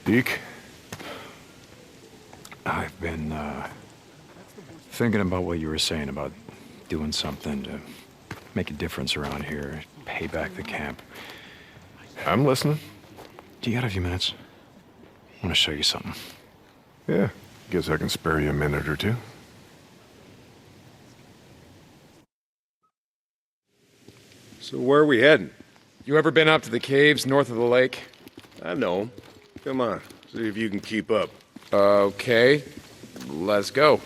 Deke? I've been, thinking about what you were saying about doing something to make a difference around here, pay back the camp. I'm listening. Do you got a few minutes? I want to show you something. Yeah, guess I can spare you a minute or two. So where are we heading? You ever been up to the caves north of the lake? I know 'em. Come on, see if you can keep up. Okay, let's go.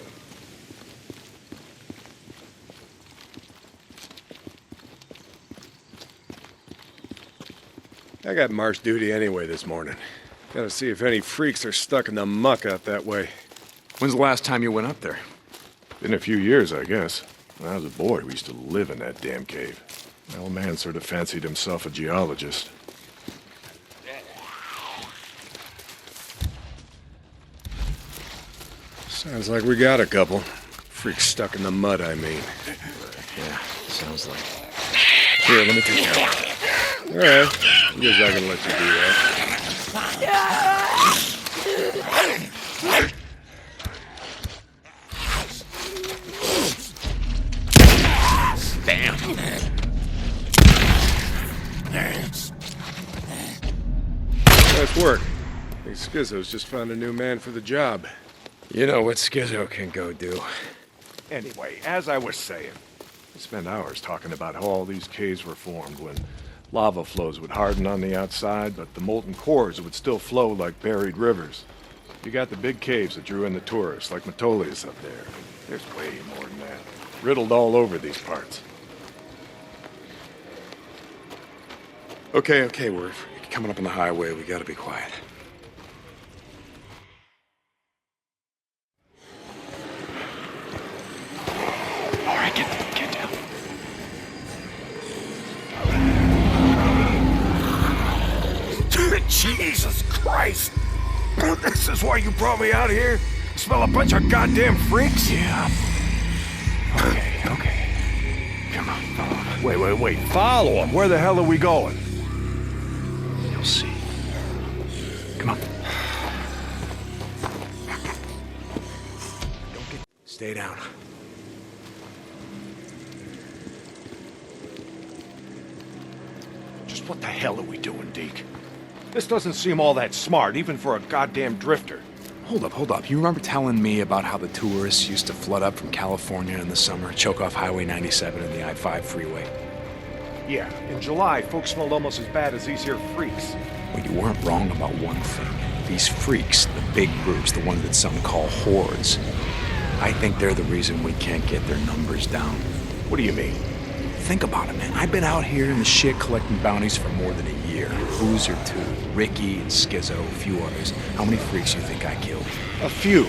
I got march duty anyway this morning. Gotta see if any freaks are stuck in the muck out that way. When's the last time you went up there? Been a few years, I guess. When I was a boy, we used to live in that damn cave. My old man sort of fancied himself a geologist. Sounds like we got a couple. Freaks stuck in the mud, I mean. Yeah, sounds like. Here, let me take care of it. All right, guess I can let you do that. Damn. Nice work. I think Schizo's just found a new man for the job. You know what Schizo can go do. Anyway, as I was saying, we spent hours talking about how all these caves were formed when lava flows would harden on the outside, but the molten cores would still flow like buried rivers. You got the big caves that drew in the tourists, like Metolius up there. There's way more than that. Riddled all over these parts. Okay, we're coming up on the highway. We gotta be quiet. All right, get down. Jesus Christ! This is why you brought me out here? Smell a bunch of goddamn freaks? Yeah. Okay. Come on, follow me. Wait. Follow him. Where the hell are we going? You'll see. Come on. Stay down. Just what the hell are we doing, Deke? This doesn't seem all that smart, even for a goddamn drifter. Hold up. You remember telling me about how the tourists used to flood up from California in the summer, choke off Highway 97 and the I-5 freeway? Yeah, in July, folks smelled almost as bad as these here freaks. Well, you weren't wrong about one thing. These freaks, the big groups, the ones that some call hordes, I think they're the reason we can't get their numbers down. What do you mean? Think about it, man. I've been out here in the shit collecting bounties for more than a year. Boozer too. Ricky and Schizo, a few others. How many freaks do you think I killed? A few.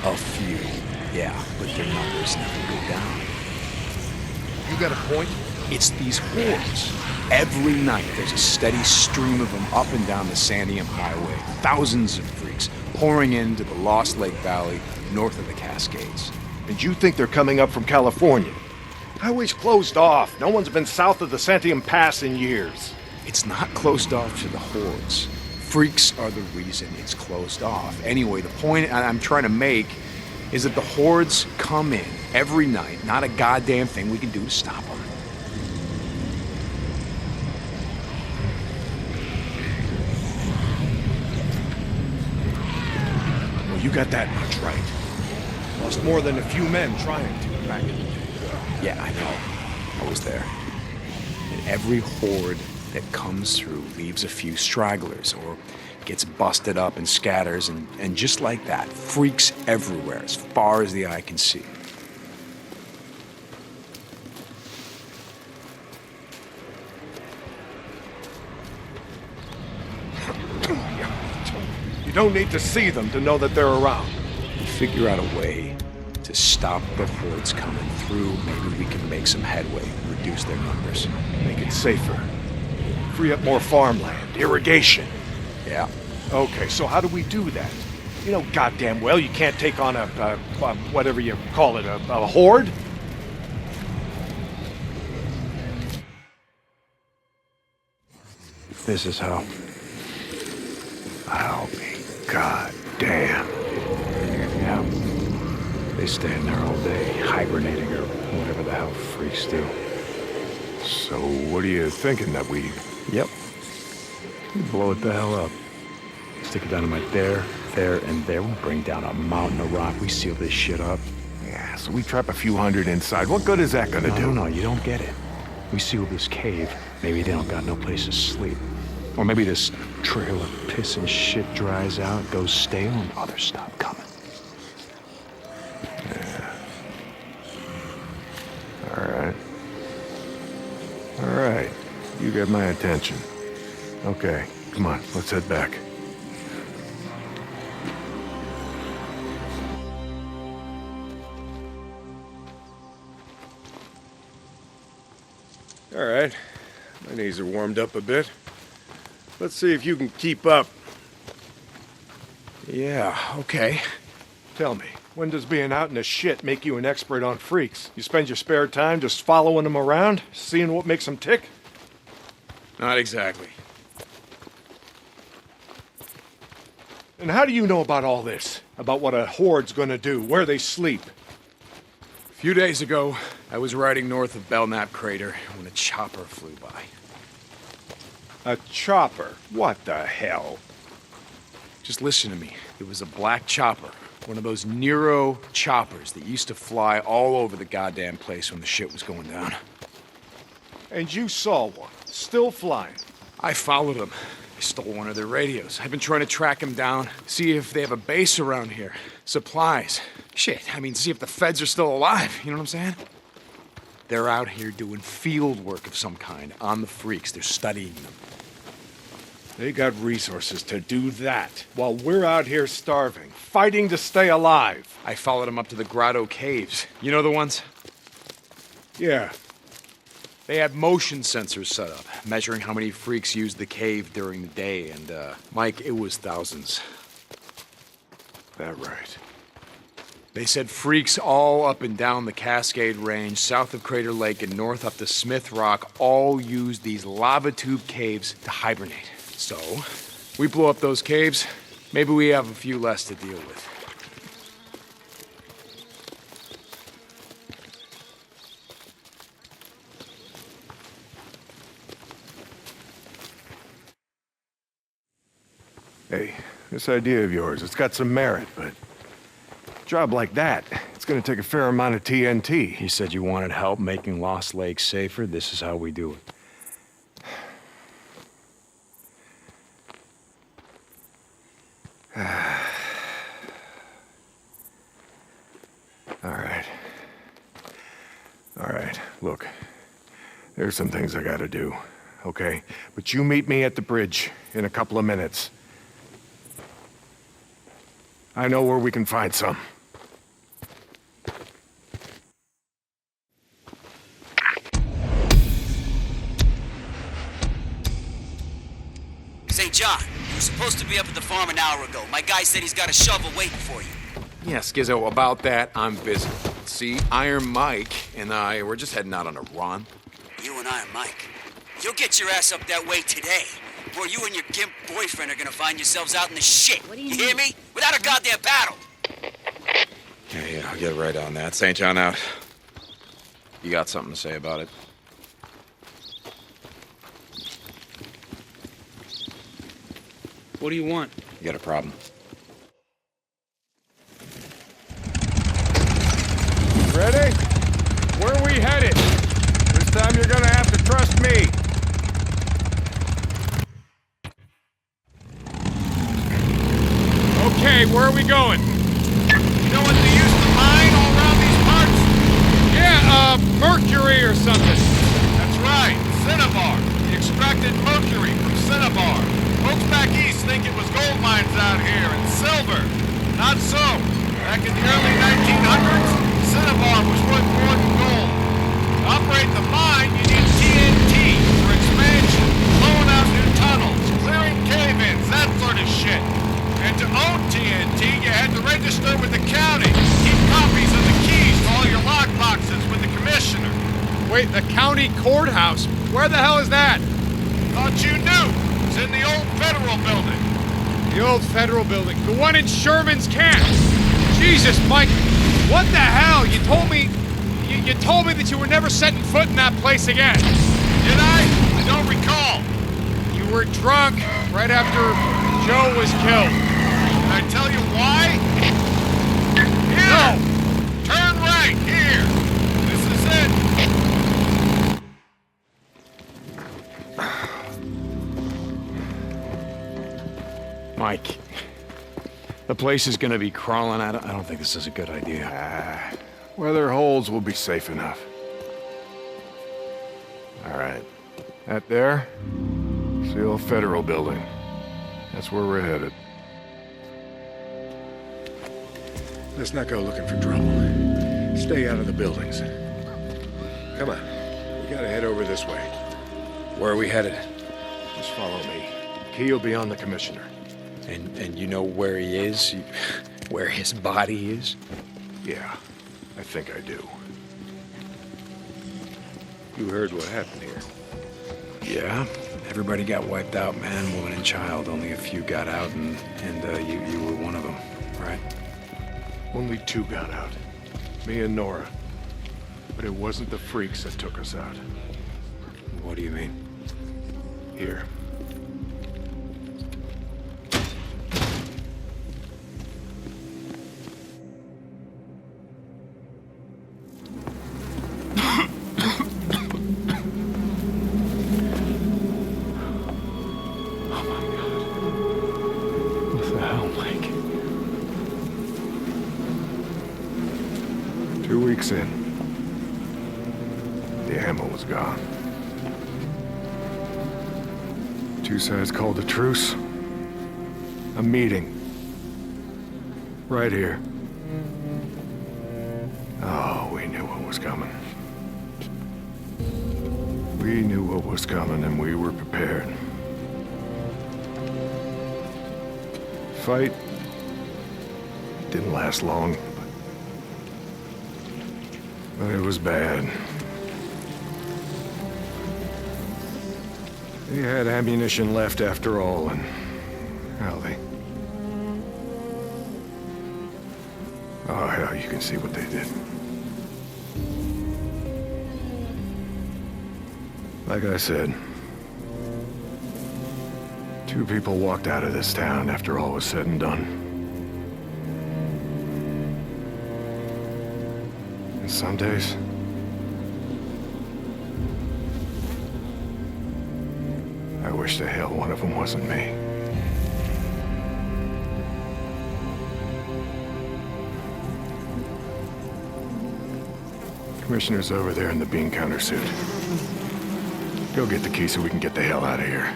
A few. Yeah, but their numbers never go down. You got a point? It's these hordes. Every night there's a steady stream of them up and down the Santiam Highway. Thousands of freaks pouring into the Lost Lake Valley north of the Cascades. And you think they're coming up from California? Highway's closed off. No one's been south of the Santiam Pass in years. It's not closed off to the hordes. Freaks are the reason it's closed off. Anyway, the point I'm trying to make is that the hordes come in every night. Not a goddamn thing we can do to stop them. Well, you got that much right. Lost more than a few men trying to back in the day. Yeah, I know. I was there. And every horde that comes through leaves a few stragglers or gets busted up and scatters, and just like that, freaks everywhere as far as the eye can see. You don't need to see them to know that they're around. Figure out a way to stop the hordes coming through. Maybe we can make some headway and reduce their numbers. Make it safer. Free up more farmland, irrigation. Yeah. Okay, so how do we do that? You know goddamn well you can't take on a whatever you call it, a horde? This is how. I'll be. God damn. Yeah. They stay in there all day, hibernating or whatever the hell freaks do. So what are you thinking that we... Yep. We blow it the hell up. Stick a dynamite there, and there. We bring down a mountain of rock. We seal this shit up. Yeah, so we trap a few hundred inside. What good is that gonna do? No, you don't get it. We seal this cave. Maybe they don't got no place to sleep. Or maybe this trail of piss and shit dries out, goes stale, and others stop coming. Yeah. All right. You get my attention. Okay, come on, let's head back. All right. My knees are warmed up a bit. Let's see if you can keep up. Yeah, okay. Tell me, when does being out in the shit make you an expert on freaks? You spend your spare time just following them around, seeing what makes them tick? Not exactly. And how do you know about all this? About what a horde's gonna do, where they sleep? A few days ago, I was riding north of Belknap Crater when a chopper flew by. A chopper? What the hell? Just listen to me. It was a black chopper. One of those Nero choppers that used to fly all over the goddamn place when the shit was going down. And you saw one, still flying. I followed them. I stole one of their radios. I've been trying to track them down, see if they have a base around here. Supplies. Shit, I mean, see if the feds are still alive. You know what I'm saying? They're out here doing field work of some kind on the freaks. They're studying them. They got resources to do that, while we're out here starving, fighting to stay alive. I followed them up to the Grotto Caves. You know the ones? Yeah. They had motion sensors set up, measuring how many freaks used the cave during the day, and, Mike, it was thousands. That right. They said freaks all up and down the Cascade Range, south of Crater Lake and north up to Smith Rock, all used these lava tube caves to hibernate. So, we blow up those caves, maybe we have a few less to deal with. Hey, this idea of yours, it's got some merit, but a job like that, it's gonna take a fair amount of TNT. You said you wanted help making Lost Lake safer. This is how we do it. All right, look, there's some things I gotta do, okay? But you meet me at the bridge in a couple of minutes. I know where we can find some. St. John, you were supposed to be up at the farm an hour ago. My guy said he's got a shovel waiting for you. Yeah, Skizzo, about that, I'm busy. See, Iron Mike and I, we're just heading out on a run. You and Iron Mike. You'll get your ass up that way today, or you and your gimp boyfriend are gonna find yourselves out in the shit. What do you hear me? Without a goddamn battle. Yeah, I'll get right on that. St. John out. You got something to say about it? What do you want? You got a problem? Ready? Where are we headed? This time you're gonna have to trust me. Okay, where are we going? You know what they used to mine all around these parts? Yeah, mercury or something. That's right, cinnabar. They extracted mercury from cinnabar. Folks back east think it was gold mines out here, and silver. Not so. Back in the early 1900s, cinnabar was worth more than gold. To operate the mine, you need TNT for expansion, blowing out new tunnels, clearing cave-ins, that sort of shit. And to own TNT, you had to register with the county, keep copies of the keys to all your lock boxes with the commissioner. Wait, the county courthouse? Where the hell is that? Thought you knew. It's in the old federal building. The old federal building. The one in Sherman's camp. Jesus, Mike. What the hell? You told me... You told me that you were never setting foot in that place again. Did I? I don't recall. You were drunk right after Joe was killed. Can I tell you why? Here! No! Turn right, here! This is it! Mike, the place is gonna be crawling out. I don't think this is a good idea. Weather holds, we'll be safe enough. All right. That there? It's the old federal building. That's where we're headed. Let's not go looking for trouble. Stay out of the buildings. Come on. We gotta head over this way. Where are we headed? Just follow me. Key will be on the commissioner. And you know where he is? Where his body is? Yeah, I think I do. You heard what happened here. Yeah. Everybody got wiped out, man, woman, and child. Only a few got out, and you were one of them, right? Only 2 got out. Me and Nora. But it wasn't the freaks that took us out. What do you mean? Here. What the hell, Mike? 2 weeks in. The ammo was gone. 2 sides called a truce. A meeting. Right here. Oh, we knew what was coming. We knew what was coming and we were prepared. Fight didn't last long, but it was bad. They had ammunition left after all, and well, oh hell, you can see what they did. Like I said, 2 people walked out of this town after all was said and done. And some days, I wish the hell one of them wasn't me. Commissioner's over there in the bean counter suit. Go get the key so we can get the hell out of here.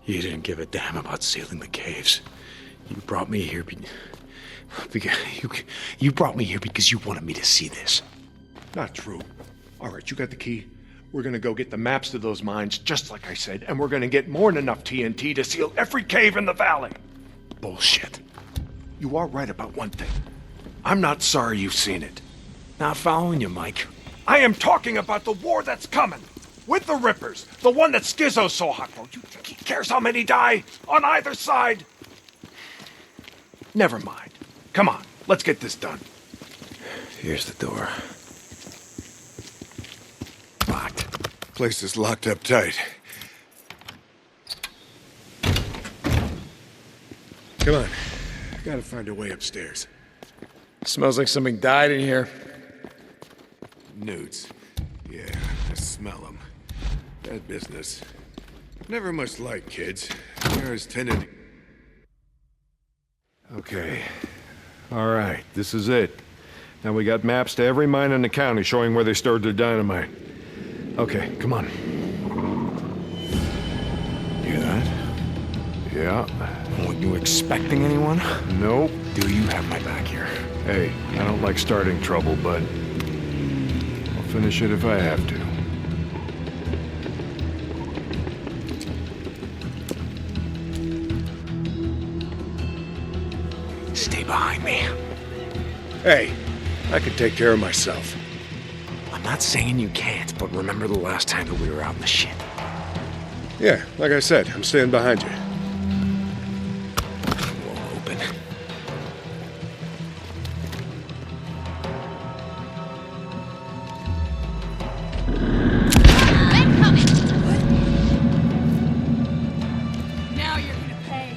You didn't give a damn about sealing the caves. You brought me here you brought me here because you wanted me to see this. Not true. All right, you got the key. We're gonna go get the maps to those mines, just like I said, and we're gonna get more than enough TNT to seal every cave in the valley. Bullshit. You are right about one thing. I'm not sorry you've seen it. Not following you, Mike. I am talking about the war that's coming. With the Rippers. The one that Schizo's so hot for. You think he cares how many die? On either side? Never mind. Come on, let's get this done. Here's the door. Locked. Place is locked up tight. Come on. Gotta find a way upstairs. Smells like something died in here. Newts. Yeah, I smell them. Bad business. Never much like kids. There's tended. Okay. All right, this is it. Now we got maps to every mine in the county showing where they stored their dynamite. Okay, come on. Hear that? Yeah. Weren't you expecting anyone? Nope. Do you have my back here? Hey, I don't like starting trouble, but I'll finish it if I have to. Stay behind me. Hey, I can take care of myself. I'm not saying you can't, but remember the last time that we were out in the shit. Yeah, like I said, I'm standing behind you. Won't open. Now you're gonna pay.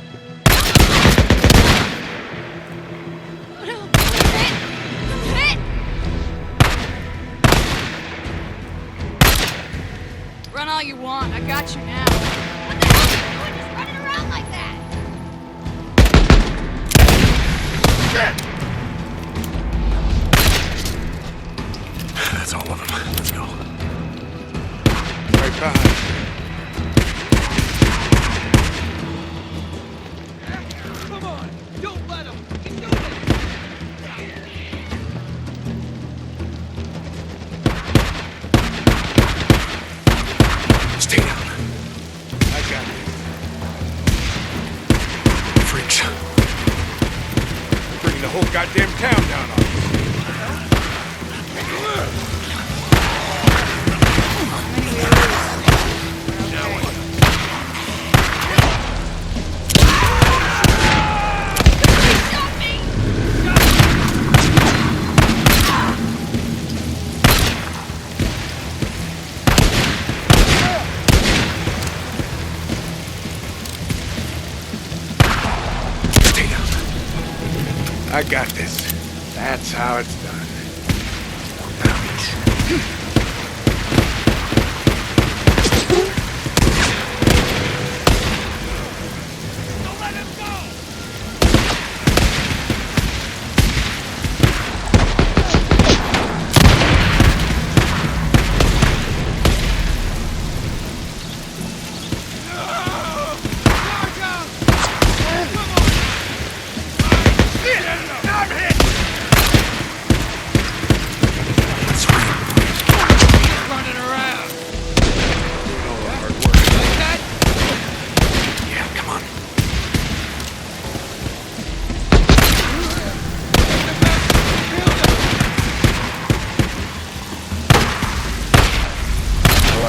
Run all you want. I got you now. What the hell are you doing just running around like that? That's all of them. Let's go. Right behind. Come on! Don't let him! He's doing Stay down. I got you. Freaks. Bringing the whole goddamn town down on us. I got this. That's how it's done.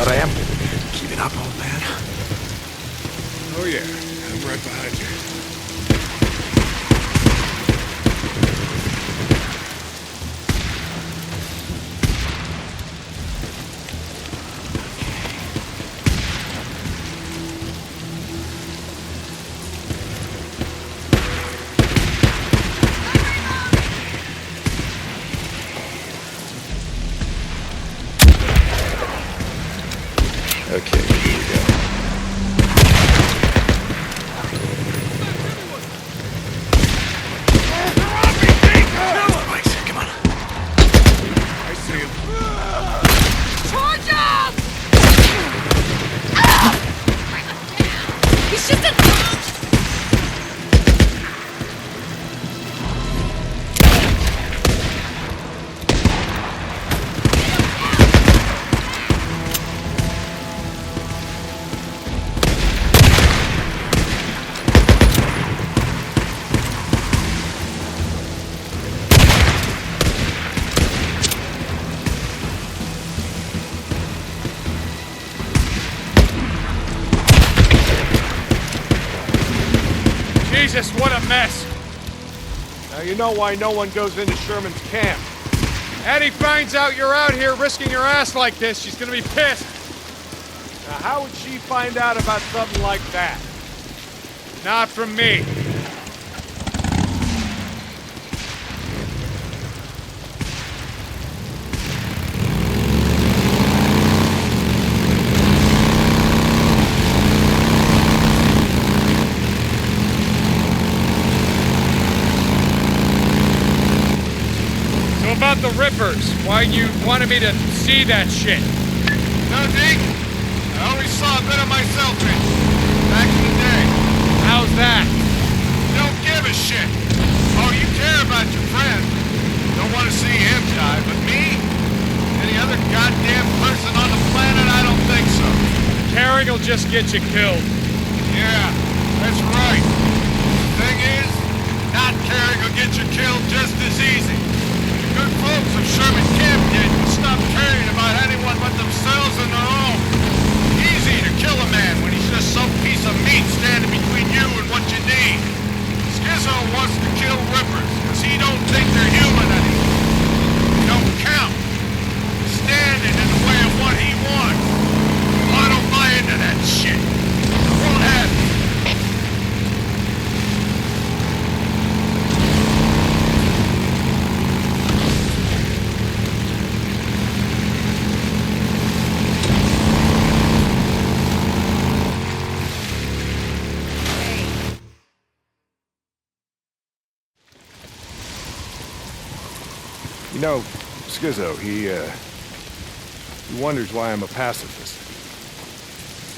I am. Keeping up, old man. Oh yeah, I'm right behind you. Okay, here we go. Right, come on. I see him. Charge him! He's just a... Jesus, what a mess! Now you know why no one goes into Sherman's camp. Addie finds out you're out here risking your ass like this, she's gonna be pissed. Now how would she find out about something like that? Not from me. So about the Rippers, why you wanted me to see that shit? No, Deke. I always saw a bit of myself in it. Back in the day. How's that? Don't give a shit. Oh, you care about your friend. Don't want to see him die, but me? Any other goddamn person on the planet? I don't think so. Caring will just get you killed. Yeah, that's right. Thing is, not caring will get you killed just as easy. The good folks of Sherman Camp did stop caring about You know, Skizzo, he wonders why I'm a pacifist.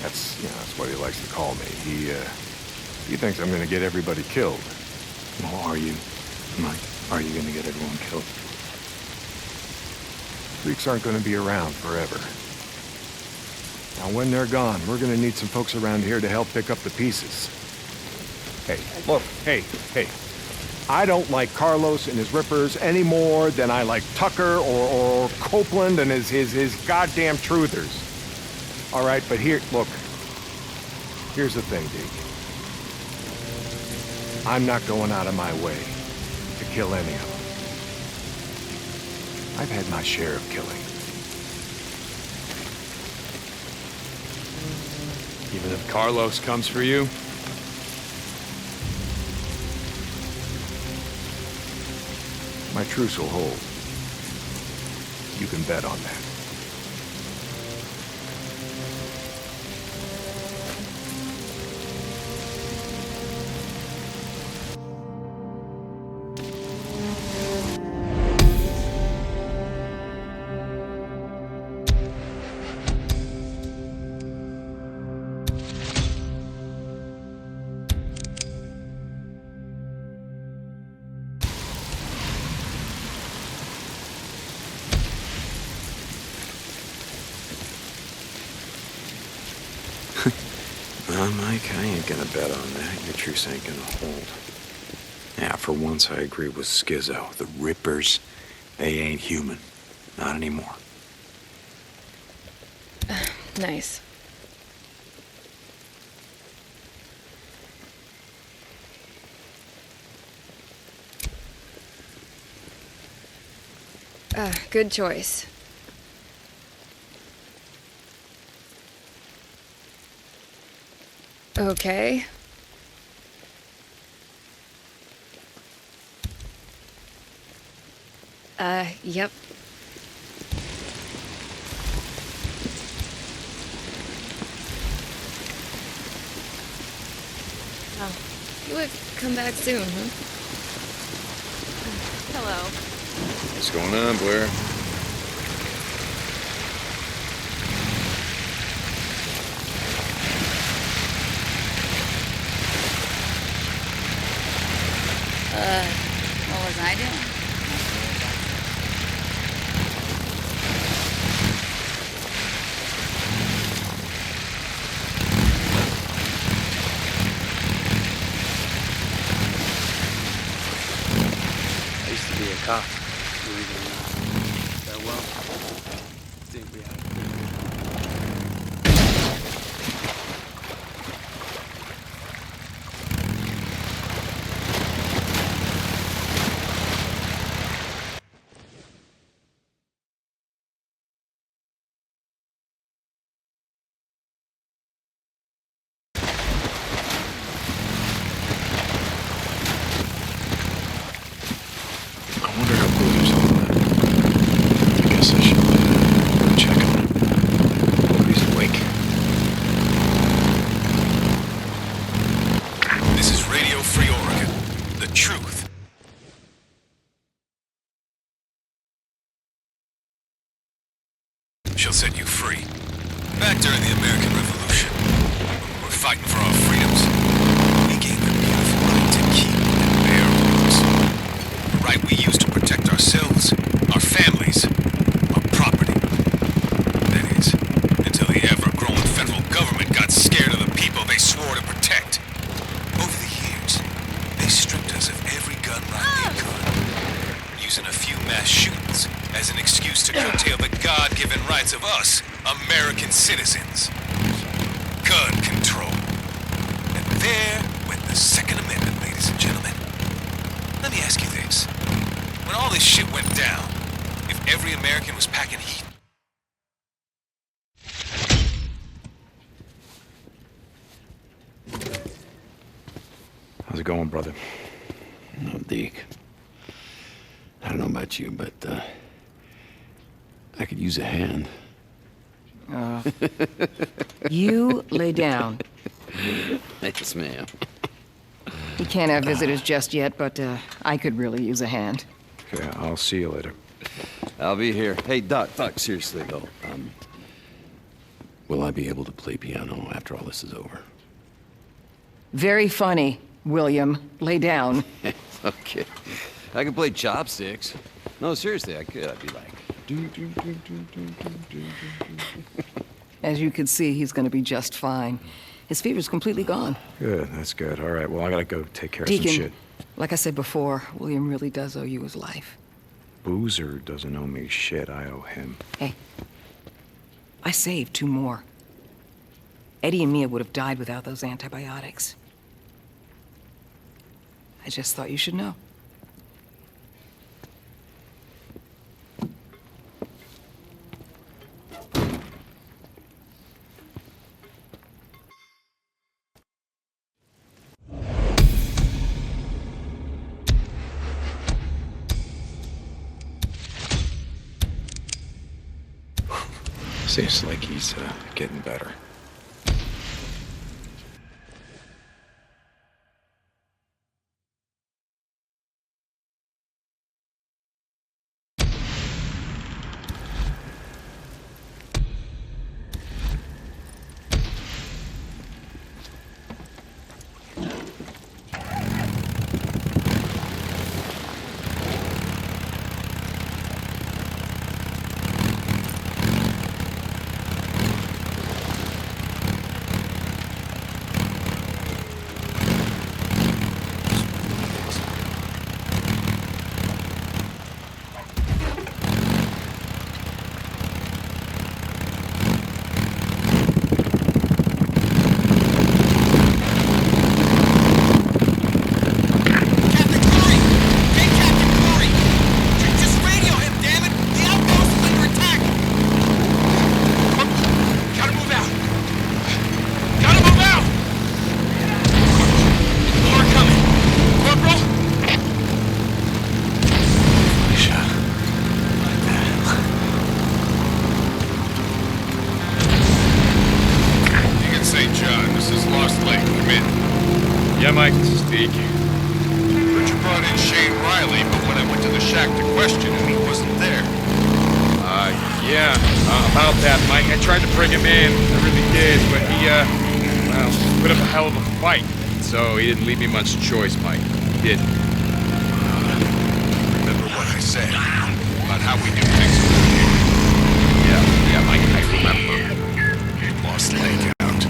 That's what he likes to call me. He thinks I'm gonna get everybody killed. Well, are you, Mike? Are you gonna get everyone killed? Freaks aren't gonna be around forever. Now, when they're gone, we're gonna need some folks around here to help pick up the pieces. Hey, look, hey. I don't like Carlos and his rippers any more than I like Tucker or Copeland and his goddamn truthers. All right, but here's the thing, Deke. I'm not going out of my way to kill any of them. I've had my share of killing. Even if Carlos comes for you? My truce will hold. You can bet on that. Mike, I ain't gonna bet on that. Your truce ain't gonna hold. Yeah, for once I agree with Skizzo. The Rippers, they ain't human. Not anymore. Nice. Good choice. Okay. Yep. Oh, you would come back soon, huh? Hello. What's going on, Blair? What was I doing? I used to be a cop. Believe it or not. Farewell. Think we had a good I wonder how Booter's on that. I guess I should go check on him. Hope he's awake. This is Radio Free Oregon. The truth. Shall set you free. Back during the American Revolution, when we were fighting for our freedoms, we gained the beautiful right to keep and bear arms. The right we used to protect ourselves, our families, our property. That is, until the ever-growing federal government got scared of the people they swore to protect. Over the years, they stripped us of every gun right they could, using a few mass shootings as an excuse to curtail the God-given rights of us, American citizens. Gun control. And there went the Second Amendment, ladies and gentlemen. Let me ask you this. When all this shit went down, if every American was packing heat, How's it going, brother? No, Deke. I don't know about you, but, I could use a hand. You lay down. Yes, ma'am. We can't have visitors just yet, but I could really use a hand. Okay, I'll see you later. I'll be here. Hey, Doc, seriously, though. Will I be able to play piano after all this is over? Very funny, William. Lay down. Okay. I can play chopsticks. No, seriously, I could. I'd be like... As you can see, he's gonna be just fine. His fever's completely gone. Good, that's good. All right, well, I gotta go take care of Deacon, some shit. like I said before, William really does owe you his life. Boozer doesn't owe me shit. I owe him. Hey, I saved 2 more. Eddie and Mia would have died without those antibiotics. I just thought you should know. Seems like he's getting better. Yeah, Mike, this is Deke. Richard brought in Shane Riley, but when I went to the shack to question him, he wasn't there. About that, Mike. I tried to bring him in. I really did, but he, put up a hell of a fight. So he didn't leave me much choice, Mike. He didn't. Remember what I said about how we do things around here? Yeah, Mike, I remember. Lost leg out.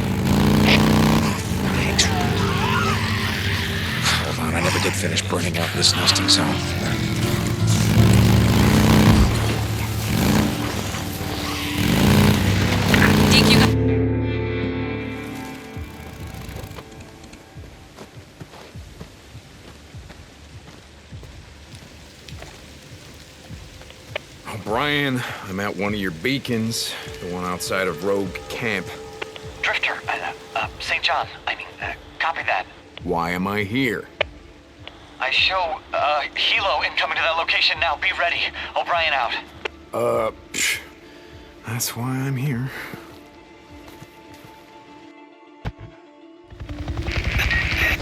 Hold on, I never did finish burning out this nesting zone. Brian, I'm at one of your beacons, the one outside of Rogue Camp. Drifter, St. John, copy that. Why am I here? I show, Hilo incoming to that location now. Be ready. O'Brien out. That's why I'm here.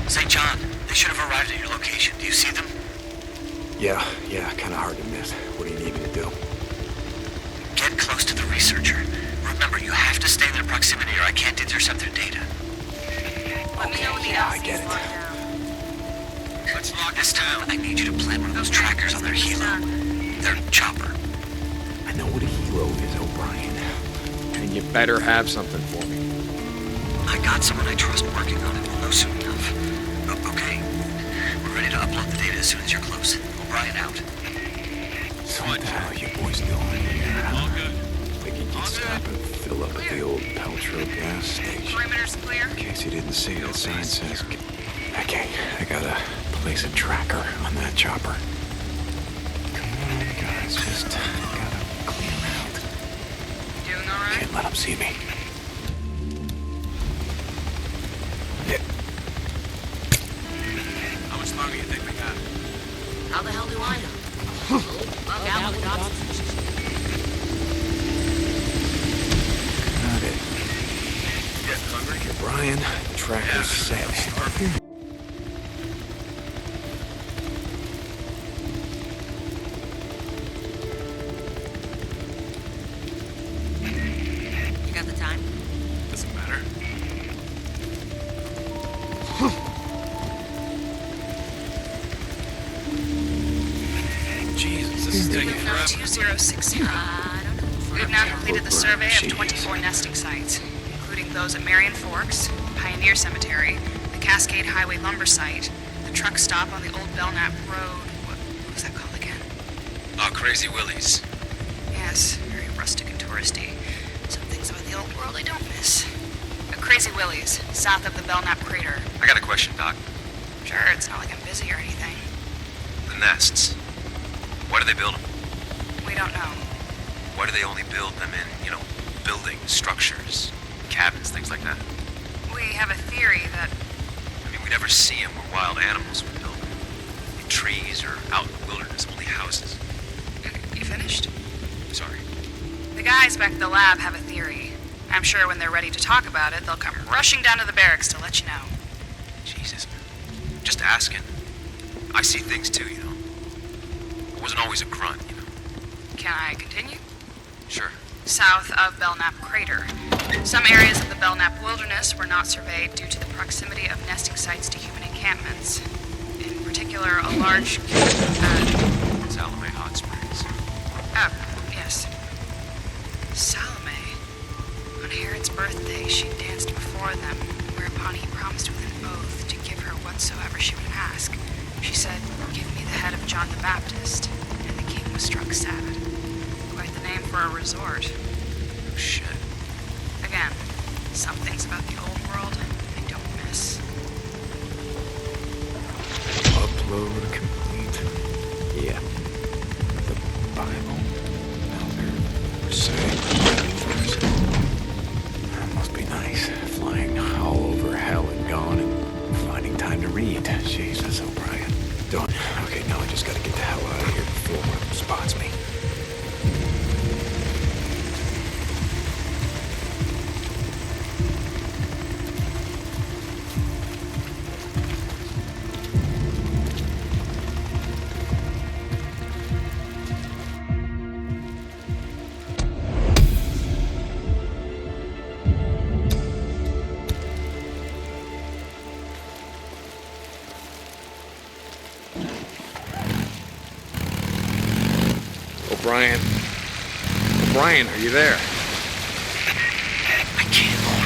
St. John, they should have arrived at your location. Do you see them? Yeah, kinda hard to miss. What do you need me to do? Get close to the researcher. Remember, you have to stay in their proximity or I can't intercept their data. Let me know when the I get it. Let's lock this time. I need you to plant one of those trackers on their Hilo. Their chopper. I know what a Hilo is, O'Brien. And you better have something for me. I got someone I trust working on it. We'll know soon enough. Okay. We're ready to upload the data as soon as you're close. O'Brien out. So what the hell are you boys doing here? All good. Think you can stop and fill up at the old Peltro gas station? Perimeter's clear. In case you didn't see, that sign says... Okay, I gotta place a tracker on that chopper. Come on, guys, just gotta clear out. Doing all right? Can't let them see me. How much longer do you think we got? How the hell do I know? Got it. Got it. Getting hungry? Okay, Brian, tracker's set. Jesus, this is taking forever. 2060. We have now completed the survey of 24 nesting sites, including those at Marion Forks, Pioneer Cemetery, the Cascade Highway lumber site, the truck stop on the old Belknap Road. What was that called again? Oh, Crazy Willie's. Yes, very rustic and touristy. Some things about the old world I don't miss. Crazy Willie's, south of the Belknap crater. I got a question, Doc. Sure, it's not like I'm busy or anything. The nests. Why do they build them? We don't know. Why do they only build them in, buildings, structures, cabins, things like that? We have a theory that... I mean, we never see them where wild animals would build them. In trees or out in the wilderness, only houses. You finished? Sorry. The guys back at the lab have a theory. I'm sure when they're ready to talk about it, they'll come rushing down to the barracks to let you know. Jesus, man. Just asking. I see things too, I wasn't always a grunt, Can I continue? Sure. South of Belknap crater. Some areas of the Belknap wilderness were not surveyed due to the proximity of nesting sites to human encampments. In particular, a large... Salome Hot Springs. Oh, yes. Salome. On Herod's birthday, she danced before them, whereupon he promised with an oath to give her whatsoever she would ask. She said, "Give me the head of John the Baptist," and the king was struck sad. Quite the name for a resort. Oh, shit. Again, some things about the old world I don't miss. Upload complete. Yeah. The Bible. Elder saying that must be nice. Flying all over hell and gone and finding time to read. Jesus, O'Brien. Done. Okay, now I just gotta get the hell out of here before one of them spots me. O'Brien? O'Brien, are you there? I can't.